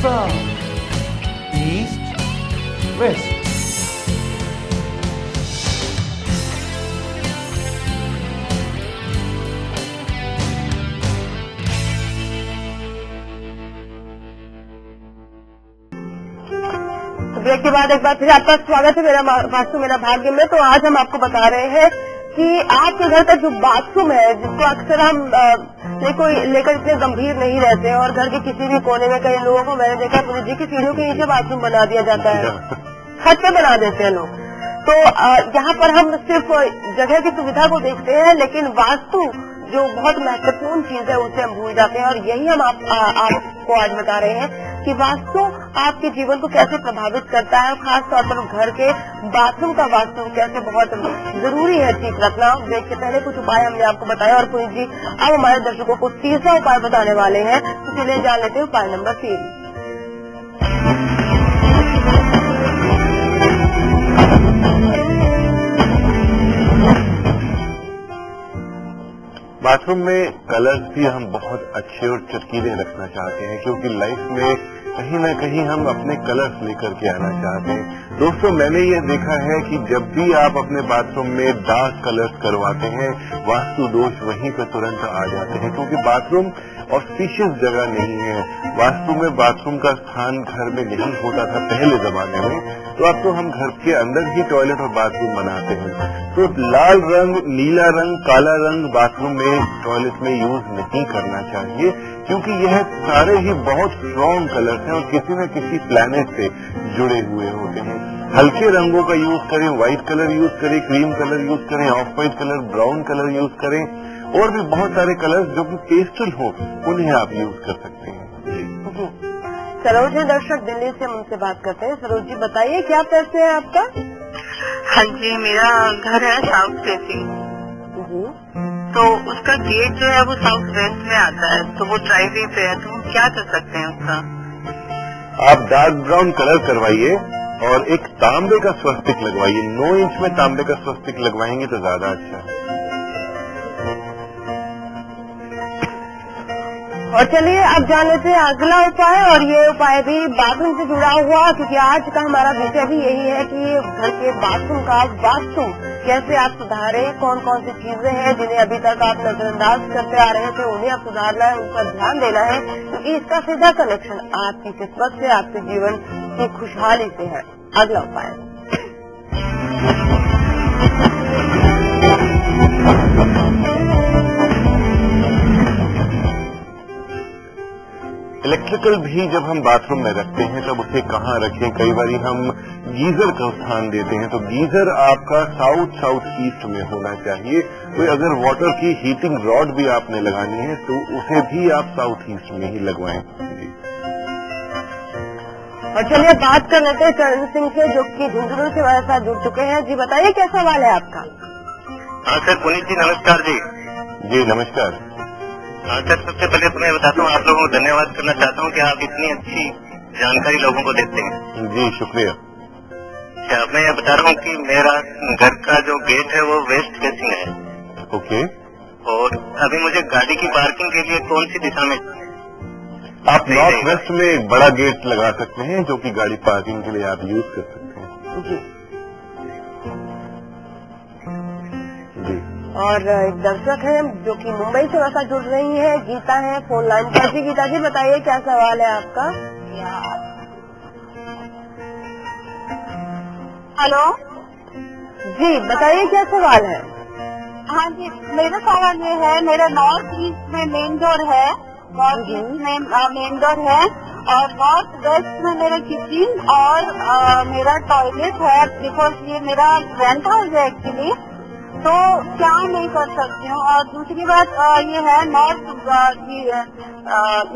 South, east, waste. Break के बाद एक बार फिर आपका स्वागत है मेरा वास्तु मेरा भाग्य में। तो आज हम आपको बता रहे हैं कि आपके घर का जो बाथरूम है, जिसको अक्सर हम लेकर इतने गंभीर नहीं रहते और घर के किसी भी कोने में कई लोगों को मैंने देखा पुलिस जी की सीढ़ियों के नीचे बाथरूम बना दिया जाता है, छत पे बना देते हैं लोग। तो यहाँ पर हम सिर्फ जगह की सुविधा को देखते हैं, लेकिन वास्तु जो बहुत महत्वपूर्ण चीज है उसे हम भूल जाते हैं। और यही हम आपको आज बता रहे हैं कि वास्तु आपके जीवन को कैसे प्रभावित करता है, और खास तौर पर घर के बाथरूम का वास्तु कैसे बहुत जरूरी है ठीक रखना। ब्रेक से पहले कुछ उपाय हमने आपको बताया और पुनीत जी अब हमारे दर्शकों को तीसरा उपाय बताने वाले हैं, तो चलिए जान लेते हैं उपाय नंबर 3। बाथरूम में कलर्स भी हम बहुत अच्छे और चटकीले रखना चाहते हैं, क्योंकि लाइफ में कहीं ना कहीं हम अपने कलर्स लेकर के आना चाहते हैं। दोस्तों, मैंने ये देखा है कि जब भी आप अपने बाथरूम में डार्क कलर्स करवाते हैं, वास्तु दोष वहीं पर तुरंत आ जाते हैं, क्योंकि बाथरूम ऑस्पिशियस जगह नहीं है। वास्तु में बाथरूम का स्थान घर में नहीं होता था पहले जमाने में, तो अब तो हम घर के अंदर ही टॉयलेट और बाथरूम बनाते हैं। तो लाल रंग, नीला रंग, काला रंग बाथरूम में, टॉयलेट में यूज नहीं करना चाहिए, क्योंकि यह सारे ही बहुत स्ट्रॉन्ग कलर्स हैं और किसी न किसी प्लैनेट से जुड़े हुए होते हैं। हल्के रंगों का यूज करें, व्हाइट कलर यूज करें, क्रीम कलर यूज करें, of white colour, brown colour use करें, और भी बहुत सारे कलर्स जो कि पेस्टल हो उन्हें आप यूज कर सकते हैं। सरोज है दर्शक दिल्ली से, हम उनसे बात करते हैं। सरोज जी बताइए क्या पैसे है आपका? हाँ जी, मेरा घर है साउथ फेसिंग, तो उसका गेट जो है वो साउथ वेस्ट में आता है, तो वो ड्राइववे पे है, तो हम क्या कर सकते हैं उसका? आप डार्क ब्राउन कलर करवाइए और एक तांबे का स्वस्तिक लगवाइए। 9 इंच में तांबे का स्वस्तिक लगवाएंगे तो ज्यादा अच्छा है। और चलिए अब जान लेते हैं अगला उपाय, और ये उपाय भी बाथरूम से जुड़ा हुआ, क्योंकि आज का हमारा विषय भी यही है कि घर के बाथरूम का वास्तु कैसे आप सुधारें, कौन कौन सी चीजें हैं जिन्हें अभी तक आप नजरअंदाज करते आ रहे थे, उन्हें आप सुधारना है, उन पर ध्यान देना है, क्योंकि इसका सीधा कनेक्शन आपकी किस्मत से, आपके जीवन की खुशहाली से है। अगला उपाय इलेक्ट्रिकल भी जब हम बाथरूम में रखते हैं तब उसे कहाँ रखें? कई बार हम गीजर का स्थान देते हैं, तो गीजर आपका साउथ ईस्ट में होना चाहिए। तो अगर वाटर की हीटिंग रॉड भी आपने लगानी है तो उसे भी आप साउथ ईस्ट में ही लगवाएं। और चलिए बात कर लेते हैं चरण सिंह से, जो कि झुंझुनू से हमारे साथ जुड़ चुके हैं। जी बताइए क्या सवाल है आपका? हाँ सर, पुनीत जी नमस्कार जी। जी नमस्कार। हाँ सर, सबसे पहले तो मैं बताता हूँ, आप लोगों को धन्यवाद करना चाहता हूँ कि आप इतनी अच्छी जानकारी लोगों को देते हैं। जी शुक्रिया। अच्छा, मैं ये बता रहा हूँ कि मेरा घर का जो गेट है वो वेस्ट फेसिंग है। ओके। और अभी मुझे गाड़ी की पार्किंग के लिए कौन सी दिशा में? आप नॉर्थ वेस्ट में एक बड़ा गेट लगा सकते हैं, जो कि गाड़ी पार्किंग के लिए आप यूज कर सकते हैं। जी। जी। और एक दर्शक है जो कि मुंबई से हमारे साथ जुड़ रही है, गीता है फोन लाइन पर। जी गीता जी बताइए क्या सवाल है आपका? हेलो जी बताइए क्या सवाल है? हाँ जी, मेरा सवाल ये है, मेरा नॉर्थ ईस्ट में मेन डोर है, नॉर्थ ईस्ट में मेन डोर है, और नॉर्थ वेस्ट में मेरा किचन और मेरा टॉयलेट है, बिकॉज ये मेरा रेंट हाउस है एक्चुअली, तो क्या मैं कर सकती हूँ? और दूसरी बात ये है, नॉर्थ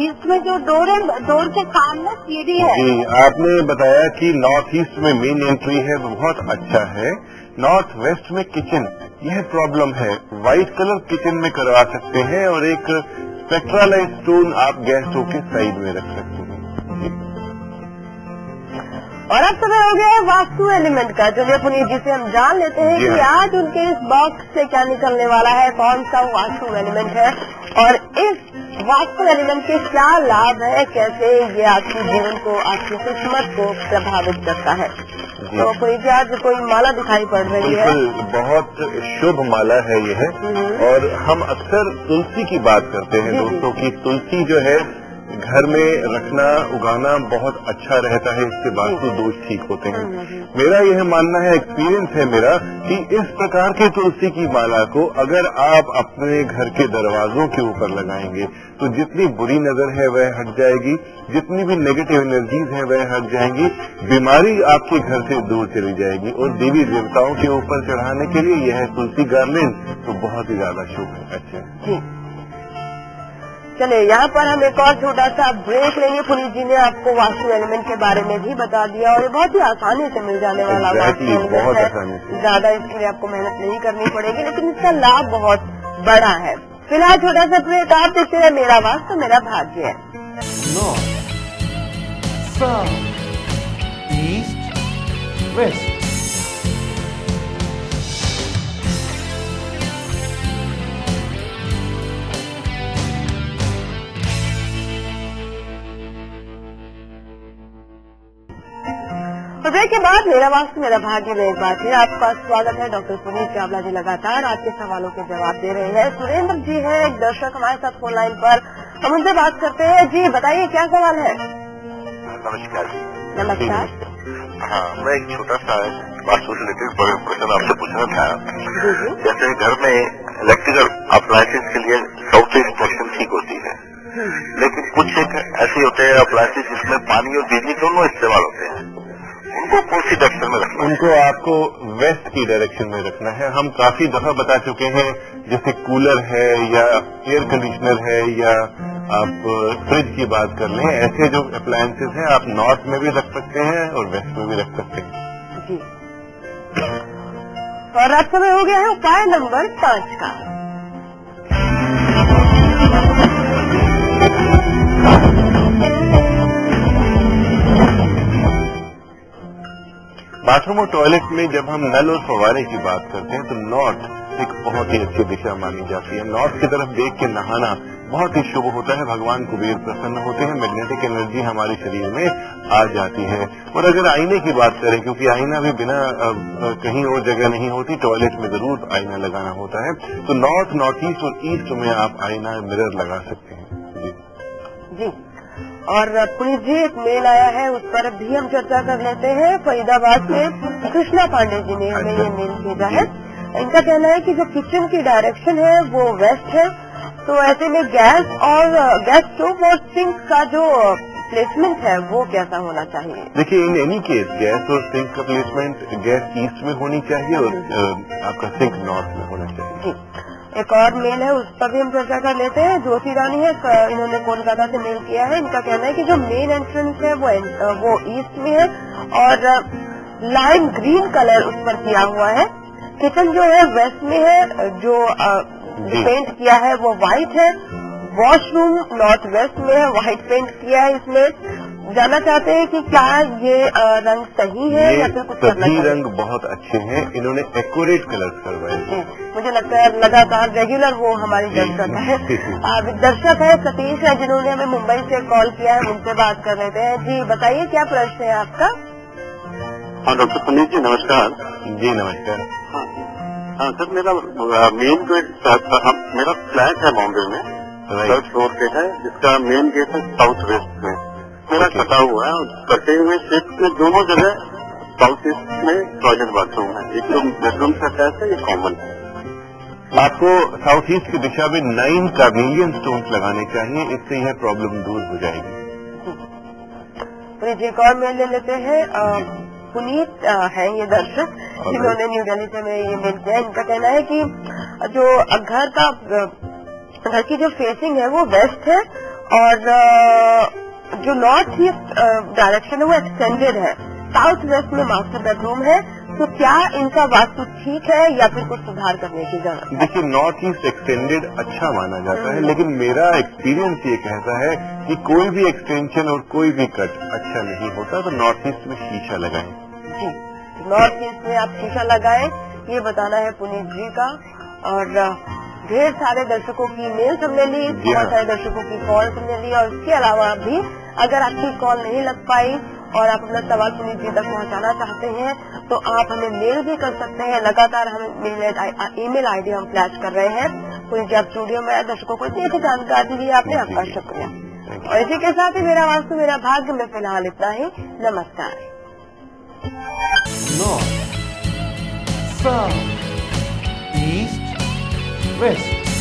ईस्ट में जो डोर है, डोर के सामने सीढ़ी है। जी, आपने बताया कि नॉर्थ ईस्ट में मेन एंट्री है, वो बहुत अच्छा है। नॉर्थ वेस्ट में किचन, यह प्रॉब्लम है। व्हाइट कलर किचन में करवा सकते हैं और एक स्पेक्ट्रालाइट स्टोन आप गैस स्टोव के साइड में रख सकते हैं। और अब समय हो गया है वास्तु एलिमेंट का। चलिए पुनीत जी से हम जान लेते हैं कि आज उनके इस बॉक्स से क्या निकलने वाला है, कौन सा वास्तु एलिमेंट है, और इस वास्तु एलिमेंट के क्या लाभ है, कैसे ये आपके जीवन को, आपकी किस्मत को प्रभावित करता है? तो कोई भी आज कोई माला दिखाई पड़ रही है, बिल्कुल बहुत शुभ माला है यह। और हम अक्सर तुलसी की बात करते हैं दोस्तों की तुलसी जो है घर में रखना, उगाना बहुत अच्छा रहता है, इससे वास्तु दोष ठीक होते हैं। मेरा यह मानना है, एक्सपीरियंस है मेरा, कि इस प्रकार के तुलसी की माला को अगर आप अपने घर के दरवाजों के ऊपर लगाएंगे तो जितनी बुरी नजर है वह हट जाएगी, जितनी भी नेगेटिव एनर्जीज हैं वह हट जाएंगी, बीमारी आपके घर से दूर चली जाएगी। और देवी देवताओं के ऊपर चढ़ाने के लिए यह तुलसी गार्लेंड तो बहुत ही ज्यादा शुभ है, अच्छा है। चलिए यहाँ पर हम एक और छोटा सा ब्रेक लेंगे। पुनीत जी ने आपको वास्तु एलिमेंट के बारे में भी बता दिया और ये बहुत ही आसानी से मिल जाने वाला वास्तु एलिमेंट है, ज्यादा इसके लिए आपको मेहनत नहीं करनी पड़ेगी, लेकिन इसका लाभ बहुत बड़ा है। फिलहाल छोटा सा ब्रेक, आप देखते हैं मेरा वास्तु मेरा भाग्य है। North, South, East, West. Break के बाद मेरा वास्तु मेरा भाग्य में एक बार फिर आपका स्वागत है। डॉक्टर पुनीत चावला जी लगातार आपके सवालों के जवाब दे रहे हैं। सुरेंद्र जी है एक दर्शक हमारे साथ फोन लाइन पर, हम उनसे बात करते हैं। जी बताइए क्या सवाल है? नमस्कार जी। नमस्कार। हाँ, मैं एक छोटा सा वास्तु से रिलेटेड क्वेश्चन आपसे पूछना था। जैसे घर में इलेक्ट्रिकल अप्लायंसेस के लिए साउथ ईस्ट डायरेक्शन ठीक होती है, लेकिन कुछ एक ऐसे होते हैं अप्लायंसेस जिसमें पानी और बिजली दोनों इस्तेमाल होते हैं, उनको कौन सी डायरेक्शन में रखना है? उनको आपको वेस्ट की डायरेक्शन में रखना है। हम काफी दफा बता चुके हैं, जैसे कूलर है या एयर कंडीशनर है या आप फ्रिज की बात कर लें, ऐसे जो अप्लायंसेस हैं आप नॉर्थ में भी रख सकते हैं और वेस्ट में भी रख सकते हैं। जी। और अब समय हो गया है उपाय नंबर 5 का। बाथरूम और टॉयलेट में जब हम नल और फव्वारे की बात करते हैं तो नॉर्थ एक बहुत ही अच्छी दिशा मानी जाती है। नॉर्थ की तरफ देख के नहाना बहुत ही शुभ होता है, भगवान कुबेर प्रसन्न होते हैं, मैग्नेटिक एनर्जी हमारे शरीर में आ जाती है। और अगर आईने की बात करें, क्योंकि आईना भी बिना कहीं और जगह नहीं होती, टॉयलेट में जरूर आईना लगाना होता है, तो नॉर्थ, नॉर्थ ईस्ट और ईस्ट में आप आईना मिरर लगा सकते हैं। जी। और पुनीत जी एक मेल आया है, उस पर भी हम चर्चा कर लेते हैं। फरीदाबाद से कृष्णा पांडे जी ने हमें ये मेल भेजा है। इनका कहना है कि जो किचन की डायरेक्शन है वो वेस्ट है, तो ऐसे में गैस स्टोव और सिंक का जो प्लेसमेंट है वो कैसा होना चाहिए? देखिए, इन एनी केस गैस और सिंक का प्लेसमेंट गैस ईस्ट में होनी चाहिए और आपका सिंक नॉर्थ में होना चाहिए। एक और मेल है, उस पर भी हम चर्चा कर लेते हैं। ज्योति रानी है, इन्होंने कोलकाता से मेल किया है। इनका कहना है कि जो मेन एंट्रेंस है वो ईस्ट में है और लाइम ग्रीन कलर उस पर किया हुआ है। किचन जो है वेस्ट में है, जो पेंट किया है वो व्हाइट है। वॉशरूम नॉर्थ वेस्ट में है, व्हाइट पेंट किया है। इसमें जानना चाहते हैं कि क्या ये रंग सही है या फिर कुछ सभी रंग बहुत अच्छे हैं, इन्होंने एक्यूरेट कलर्स करवाए। मुझे लगता है लगातार रेगुलर वो हमारी दर्शक है। दर्शक है सतीश है, जिन्होंने हमें मुंबई से कॉल किया है, उनसे बात कर लेते हैं। जी बताइए क्या प्रश्न है आपका? हाँ डॉक्टर पुनीत जी नमस्कार। जी नमस्कार। हाँ सर, मेरा मेन गेट, मेरा फ्लैट है बॉम्बे में, 3rd फ्लोर पे है, जिसका मेन गेट है साउथ वेस्ट में। मेरा कटा हुआ है, कटे हुए शेप में दोनों जगह साउथ ईस्ट में टॉयलेट बाथरूम है, एक तो बेडरूम से अटैच है, एक कॉमन है। आपको साउथ ईस्ट की दिशा में 9 कार्नेलियन स्टोन्स लगाने चाहिए, इससे यह प्रॉब्लम दूर हो जाएगी। एक और मेल ले लेते हैं। पुनीत है ये दर्शक, जिन्होंने न्यू दिल्ली से हमें ये मेल किया। इनका कहना है कि जो घर की जो फेसिंग है वो वेस्ट है और जो नॉर्थ ईस्ट डायरेक्शन है वो एक्सटेंडेड है। साउथ वेस्ट में मास्टर बेडरूम है, तो क्या इनका वास्तु ठीक है या फिर कुछ सुधार करने की जरूरत है? देखिए, नॉर्थ ईस्ट एक्सटेंडेड अच्छा माना जाता है, लेकिन मेरा एक्सपीरियंस ये कहता है कि कोई भी एक्सटेंशन और कोई भी कट अच्छा नहीं होता, तो नॉर्थ ईस्ट में शीशा लगाएं। जी, नॉर्थ ईस्ट में आप शीशा लगाएं, ये बताना है पुनीत जी का। और ढेर सारे दर्शकों की मेल्स हमने ली, बहुत सारे दर्शकों की कॉल हमने ली, और इसके अलावा भी अगर आपकी कॉल नहीं लग पाई और आप अपना सवाल पुनीत जी तक पहुंचाना चाहते हैं तो आप हमें मेल भी कर सकते हैं। लगातार हमें ईमेल आईडी हम फ्लैश कर रहे हैं। पुनीत जी, आप स्टूडियो में दर्शकों को इतनी अच्छी जानकारी दी, आपने आपका शुक्रिया। और इसी के साथ ही मेरा वास्तु मेरा भाग्य में फिलहाल इतना ही। नमस्कार। North, South, East, West.